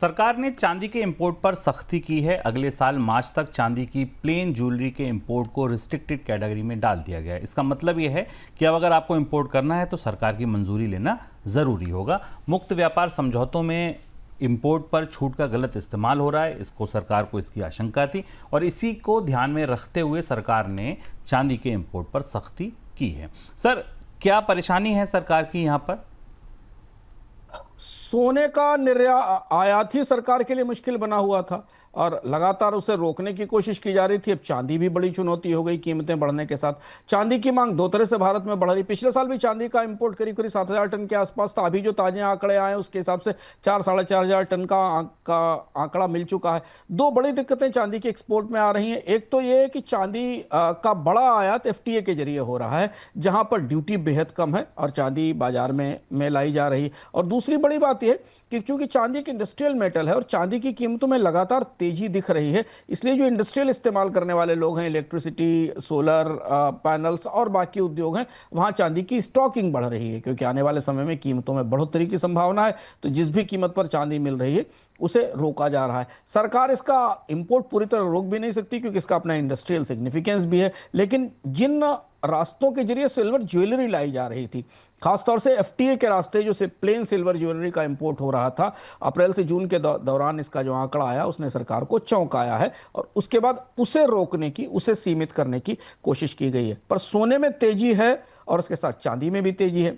सरकार ने चांदी के इंपोर्ट पर सख्ती की है। अगले साल मार्च तक चांदी की प्लेन ज्वेलरी के इंपोर्ट को रिस्ट्रिक्टेड कैटेगरी में डाल दिया गया है। इसका मतलब यह है कि अब अगर आपको इंपोर्ट करना है तो सरकार की मंजूरी लेना ज़रूरी होगा। मुक्त व्यापार समझौतों में इंपोर्ट पर छूट का गलत इस्तेमाल हो रहा है, इसको सरकार को इसकी आशंका थी और इसी को ध्यान में रखते हुए सरकार ने चांदी के इंपोर्ट पर सख्ती की है। सर, क्या परेशानी है सरकार की यहाँ पर? सोने का आयात ही सरकार के लिए मुश्किल बना हुआ था और लगातार उसे रोकने की कोशिश की जा रही थी। अब चांदी भी बड़ी चुनौती हो गई। कीमतें बढ़ने के साथ चांदी की मांग दो तरह से भारत में बढ़ रही। पिछले साल भी चांदी का इंपोर्ट करीब करीब 7,000 टन के आसपास था। अभी जो ताजे आंकड़े आए उसके हिसाब से 4-4.5 टन का आंकड़ा मिल चुका है। दो बड़ी दिक्कतें चांदी के एक्सपोर्ट में आ रही हैं। एक तो यह है कि चांदी का बड़ा आयात एफटीए के जरिए हो रहा है, जहां पर ड्यूटी बेहद कम है और चांदी बाजार में लाई जा रही। और दूसरी बड़ी बात यह कि चूंकि चांदी एक इंडस्ट्रियल मेटल है और चांदी की कीमतों में लगातार तेजी दिख रही है, इसलिए जो इंडस्ट्रियल इस्तेमाल करने वाले लोग हैं, इलेक्ट्रिसिटी, सोलर पैनल्स और बाकी उद्योग हैं, वहां चांदी की स्टॉकिंग बढ़ रही है क्योंकि आने वाले समय में कीमतों में बढ़ोतरी की संभावना है। तो जिस भी कीमत पर चांदी मिल रही है उसे रोका जा रहा है। सरकार इसका इंपोर्ट पूरी तरह रोक भी नहीं सकती क्योंकि इसका अपना इंडस्ट्रियल सिग्निफिकेंस भी है, लेकिन जिन रास्तों के जरिए सिल्वर ज्वेलरी लाई जा रही थी, खासतौर से एफटीए के रास्ते, जो से प्लेन सिल्वर ज्वेलरी का इंपोर्ट हो रहा था, अप्रैल से जून के दौरान इसका जो आंकड़ा आया उसने सरकार को चौंकाया है और उसके बाद उसे रोकने की, उसे सीमित करने की कोशिश की गई है। पर सोने में तेजी है और उसके साथ चांदी में भी तेजी है।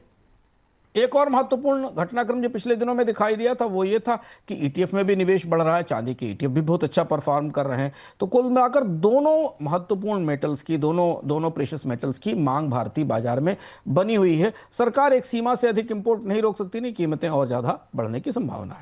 एक और महत्वपूर्ण घटनाक्रम जो पिछले दिनों में दिखाई दिया था वो ये था कि ईटीएफ में भी निवेश बढ़ रहा है। चांदी के ईटीएफ भी बहुत अच्छा परफॉर्म कर रहे हैं। तो कुल मिलाकर दोनों महत्वपूर्ण मेटल्स की, दोनों प्रेशियस मेटल्स की मांग भारतीय बाजार में बनी हुई है। सरकार एक सीमा से अधिक इंपोर्ट नहीं रोक सकती, नहीं, कीमतें और ज्यादा बढ़ने की संभावना है।